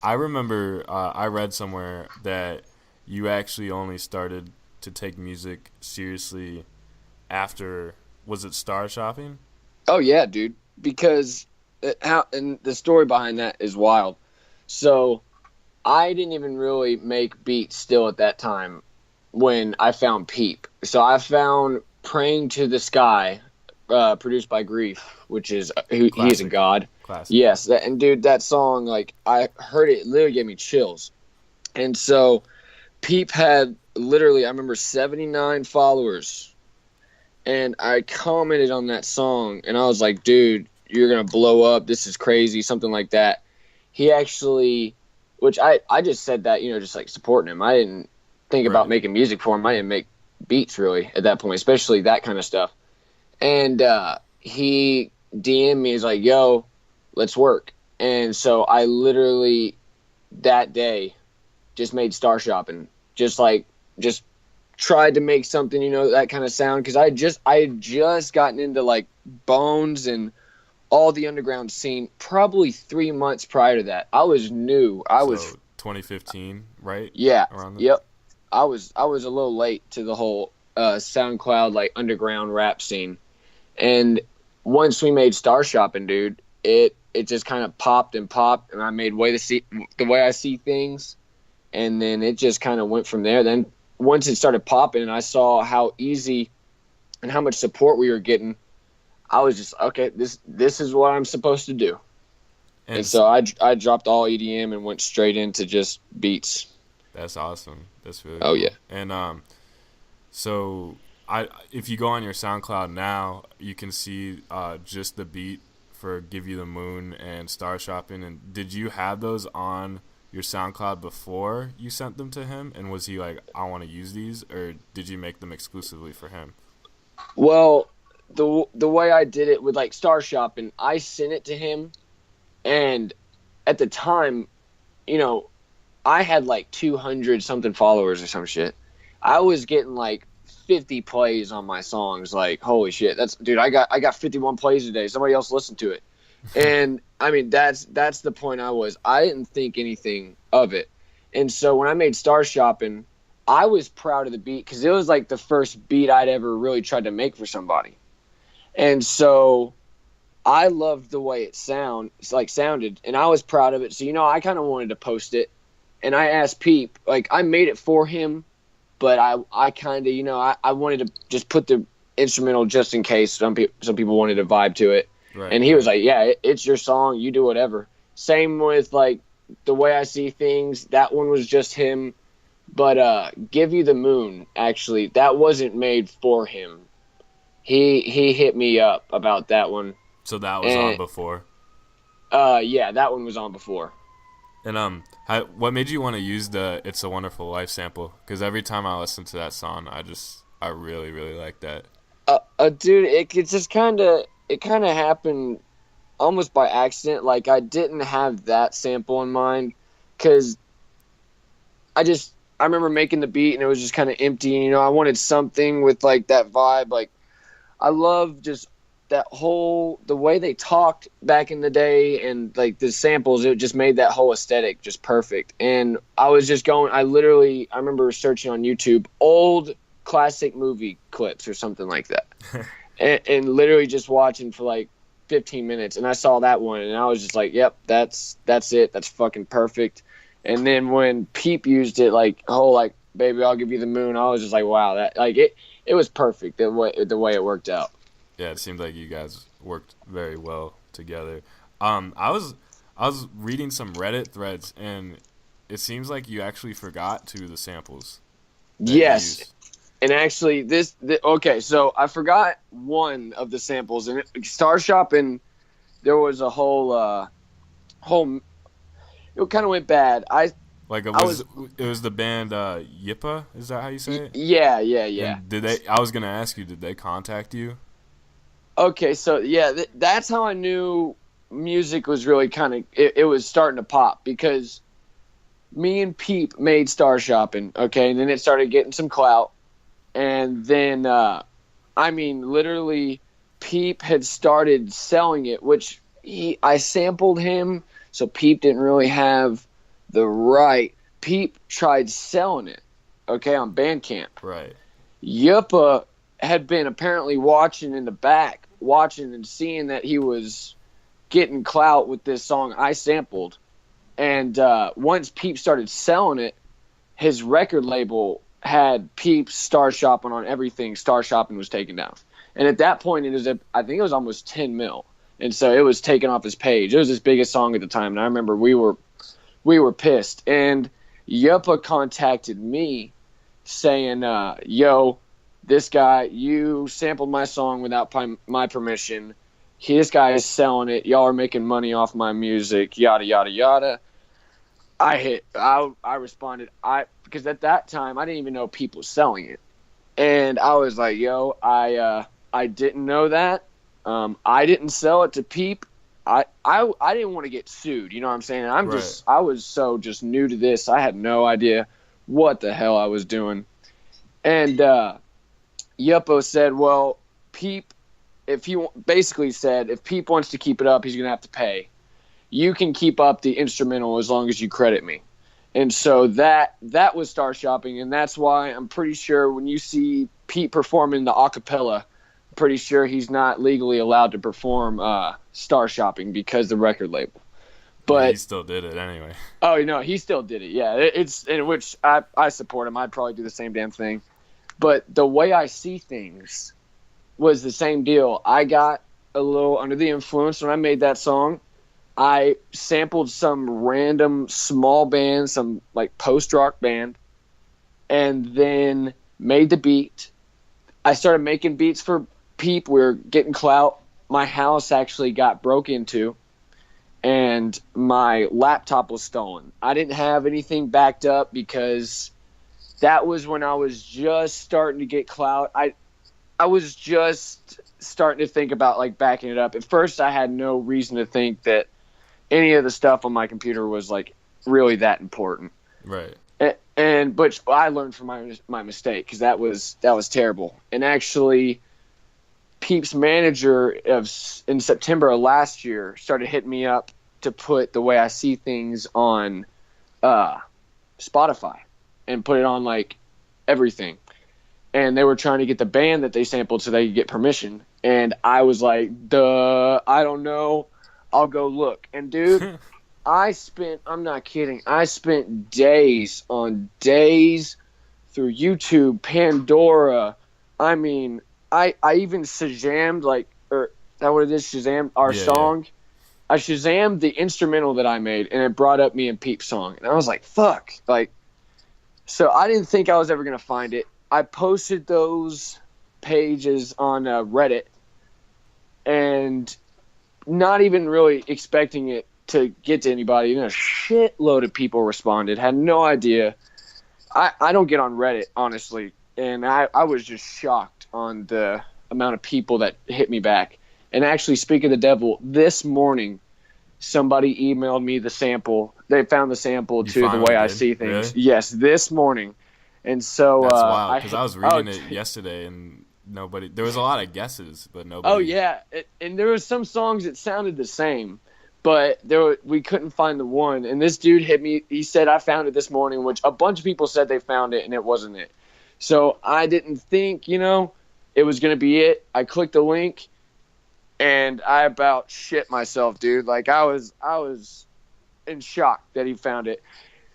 I remember I read somewhere that you actually only started to take music seriously after, was it Star Shopping? Oh yeah, dude. Because how and the story behind that is wild. So I didn't even really make beats still at that time when I found Peep. So I found "Praying to the Sky," produced by Grief, which is who he is a Classic. god. Classic. Yes, and dude, that song, like I heard it, it literally gave me chills. And so Peep had literally, I remember 79 followers, and I commented on that song, and I was like, dude, you're gonna blow up. This is crazy, something like that. He actually, which I just said that, just like supporting him. I didn't think about Right. making music for him. I didn't make beats really at that point, especially that kind of stuff. And he DM'd me, he's like, yo, let's work. And so I literally that day just made Star Shopping, just tried to make something, that kind of sound, because I had just gotten into like Bones and all the underground scene probably 3 months prior to that. I was new. I was So 2015, right? Yeah, Around the yep. I was a little late to the whole SoundCloud like underground rap scene, and once we made Star Shopping, dude, it just kind of popped and popped, and I made the way I see things, and then it just kind of went from there. Then once it started popping, and I saw how easy and how much support we were getting, I was just okay. This is what I'm supposed to do, and and so I dropped all EDM and went straight into just beats. that's awesome. That's really Oh yeah. cool. And so I if you go on your SoundCloud now, you can see just the beat for "Give You the Moon" and "Star Shopping." And did you have those on your SoundCloud before you sent them to him? And was he like, "I want to use these," or did you make them exclusively for him? Well, the way I did it with like Star Shopping, I sent it to him, and at the time, you know, I had like 200 something followers or some shit. I was getting like 50 plays on my songs. Like, holy shit, that's dude. I got 51 plays today. Somebody else listened to it, and I mean that's the point I was. I didn't think anything of it, and so when I made Star Shopping, I was proud of the beat because it was like the first beat I'd ever really tried to make for somebody, and so I loved the way sounded, and I was proud of it. So I kind of wanted to post it, and I asked Peep, like I made it for him, but I kind of I wanted to just put the instrumental just in case some people wanted to vibe to it, Right, and he was right. like, yeah, it's your song, you do whatever. Same with like the way I see things. That one was just him, but Give You the Moon, actually that wasn't made for him. He hit me up about that one, So that was on and before. yeah, that one was on before. And what made you want to use the "It's a Wonderful Life" sample? Because every time I listen to that song, I really really like that. Dude, it just kind of happened almost by accident. Like I didn't have that sample in mind because I remember making the beat and it was just kind of empty. I wanted something with like that vibe. Like I love just that whole the way they talked back in the day, and like the samples. It just made that whole aesthetic just perfect. And I was just going. I remember searching on YouTube old classic movie clips or something like that, and literally just watching for like 15 minutes, and I saw that one, and I was just like, "Yep, that's it. That's fucking perfect." And then when Peep used it, like whole like "Baby, I'll Give You the Moon," I was just like, "Wow, that like it was perfect the way it worked out." Yeah, it seemed like you guys worked very well together. I was reading some Reddit threads, and it seems like you actually forgot two of the samples that you Yes, used. and actually, okay. So I forgot one of the samples, and Star Shopping. There was a whole. It kind of went bad. Like I was it was the band Yippa? Is that how you say it? Yeah, yeah, yeah. And did they? I was gonna ask you, did they contact you? Okay, so yeah, that's how I knew music was really kind of it was starting to pop because me and Peep made Star Shopping. Okay, and then it started getting some clout, and then I mean, literally, Peep had started selling it, which I sampled him, so Peep didn't really have the right. Peep tried selling it, okay, on Bandcamp. Right. Yuppa had been apparently watching in the back, watching and seeing that he was getting clout with this song I sampled. And once Peep started selling it, his record label had Peep's Star Shopping on everything. Star Shopping was taken down. And at that point, I think it was almost 10 mil. And so it was taken off his page. It was his biggest song at the time. And I remember we were pissed. And Yuppa contacted me saying, yo, this guy, you sampled my song without my permission. This guy is selling it. Y'all are making money off my music, yada, yada, yada. I responded, because at that time, I didn't even know people selling it. And I was like, yo, I didn't know that. I didn't sell it to Peep. I didn't want to get sued. You know what I'm saying? I was so just new to this. I had no idea what the hell I was doing. And Yuppo said, well, Peep, if Peep wants to keep it up, he's going to have to pay. You can keep up the instrumental as long as you credit me. And so that was Star Shopping, and that's why I'm pretty sure when you see Pete performing the acapella, I'm pretty sure he's not legally allowed to perform Star Shopping because the record label. But yeah, he still did it anyway. Oh no, he still did it. Yeah, it's in which I support him. I'd probably do the same damn thing. But the way I see things was the same deal. I got a little under the influence when I made that song. I sampled some random small band, some like post-rock band, and then made the beat. I started making beats for Peep. We were getting clout. My house actually got broke into, and my laptop was stolen. I didn't have anything backed up because that was when I was just starting to get clout. I was just starting to think about like backing it up. At first, I had no reason to think that any of the stuff on my computer was like really that important. Right. But I learned from my mistake because that was terrible. And actually, Peep's manager in September of last year started hitting me up to put The Way I See Things on Spotify and put it on like everything. And they were trying to get the band that they sampled so they could get permission. And I was like, I don't know. I'll go look. And dude, I'm not kidding, I spent days on days through YouTube, Pandora. I mean, I even Shazammed, is that what it is? Shazam our song. Yeah. I Shazammed the instrumental that I made, and it brought up me and Peep's song. And I was like, fuck. So I didn't think I was ever going to find it. I posted those pages on Reddit, and not even really expecting it to get to anybody. A shitload of people responded. Had no idea. I don't get on Reddit, honestly, and I was just shocked on the amount of people that hit me back. And actually, speak of the devil, this morning, somebody emailed me the sample. They found the sample to The Way I See Things. Really? Yes, this morning. And so that's wild, because I was reading it yesterday, and nobody. There was a lot of guesses, but nobody. Oh yeah, and there was some songs that sounded the same, but we couldn't find the one. And this dude hit me. He said, "I found it this morning," which a bunch of people said they found it, and it wasn't it. So I didn't think, it was gonna be it. I clicked the link, and I about shit myself, dude. Like I was in shock that he found it.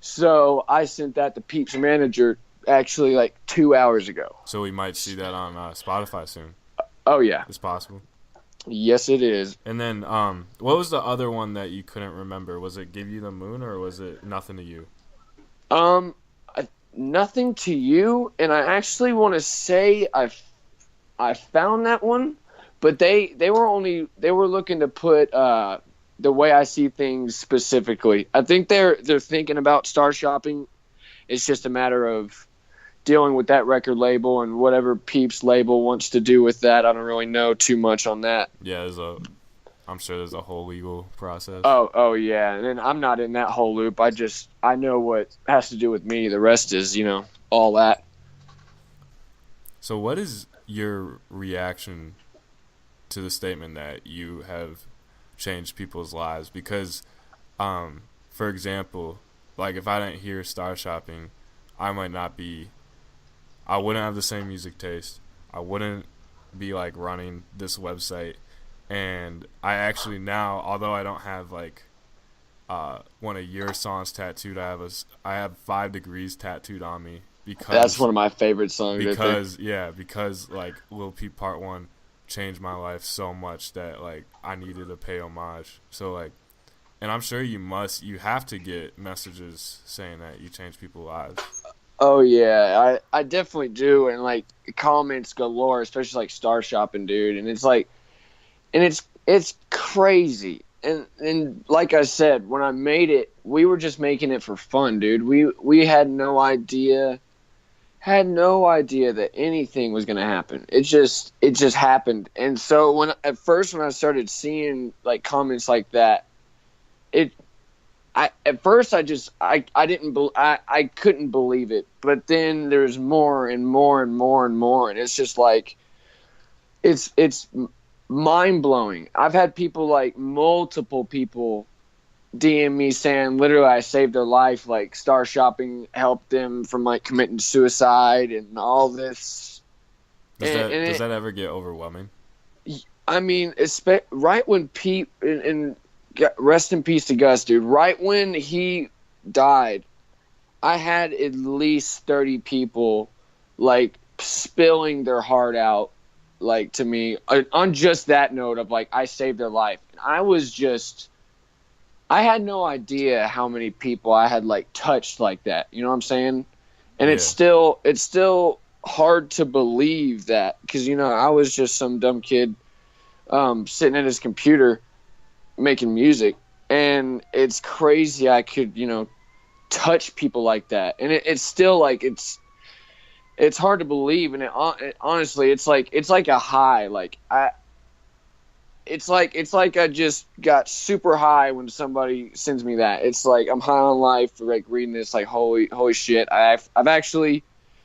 So I sent that to Peep's manager actually like 2 hours ago. So we might see that on Spotify soon. Oh yeah, it's possible. Yes, it is. And then what was the other one that you couldn't remember? Was it Give You the Moon, or was it Nothing to You? Nothing to You. And I actually want to say I found that one, but they were looking to put The Way I See Things specifically. I think they're thinking about Star Shopping. It's just a matter of dealing with that record label and whatever Peep's label wants to do with that. I don't really know too much on that. Yeah, I'm sure there's a whole legal process. Oh yeah, and I'm not in that whole loop. I know what has to do with me. The rest is, all that. So what is your reaction to the statement that you have changed people's lives? Because, for example, like if I didn't hear Star Shopping, I might not be. I wouldn't have the same music taste. I wouldn't be like running this website, and I actually now, although I don't have like one of your songs tattooed, I have 5 Degrees tattooed on me That's because one of my favorite songs right there. because like Lil Peep Part One changed my life so much that like I needed to pay homage. So like, and I'm sure you have to get messages saying that you change people's lives. Oh yeah, I definitely do, and like comments galore, especially like Star Shopping, dude. And it's like, and it's crazy. And like I said, when I made it, we were just making it for fun, dude. We had no idea that anything was gonna happen. It just happened. And so when I started seeing like comments like that, it I at first I didn't I couldn't believe it, but then there's more and more and more and more, and it's just like it's mind blowing. I've had people like multiple people DM me saying literally I saved their life, like Star Shopping helped them from like committing suicide and all this. Does And that ever get overwhelming? I mean, right when Pete and rest in peace to Gus, dude. Right when he died, I had at least 30 people like spilling their heart out, like to me on just that note of like I saved their life. And I had no idea how many people I had like touched like that. You know what I'm saying? And Yeah. it's still hard to believe that because I was just some dumb kid sitting at his computer making music, and it's crazy I could touch people like that, and it's still like it's hard to believe, and honestly it's like a high, like it's like I just got super high when somebody sends me that. It's like I'm high on life for like reading this, like holy shit, I've actually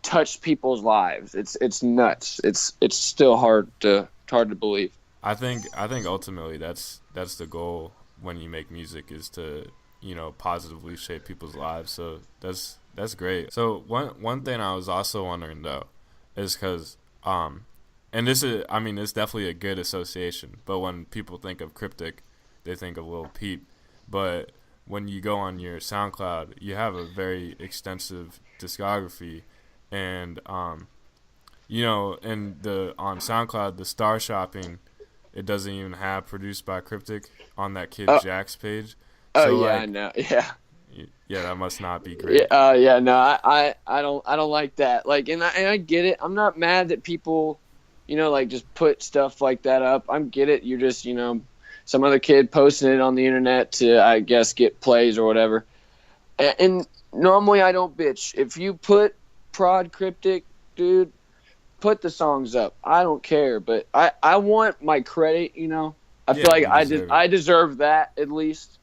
touched people's lives. It's nuts. It's still hard to believe. I think ultimately that's the goal when you make music is to positively shape people's lives. So that's great. So one thing I was also wondering though is because and this is I mean it's definitely a good association. But when people think of Kryptik, they think of Lil Peep. But when you go on your SoundCloud, you have a very extensive discography, and and the on SoundCloud the Star Shopping, it doesn't even have produced by Kryptik on that kid Oh, Jack's page. oh So yeah, I like, know. Yeah. yeah, that must not be Yeah, great. yeah, no, I don't like that. Like, and I get it. I'm not mad that people, like just put stuff like that up. I get it. You're just, some other kid posting it on the internet to, I guess, get plays or whatever. And normally I don't bitch. If you put prod Cryptic, dude, put the songs up. I don't care, but I want my credit. I feel Yeah, like you deserve it. I deserve that at least.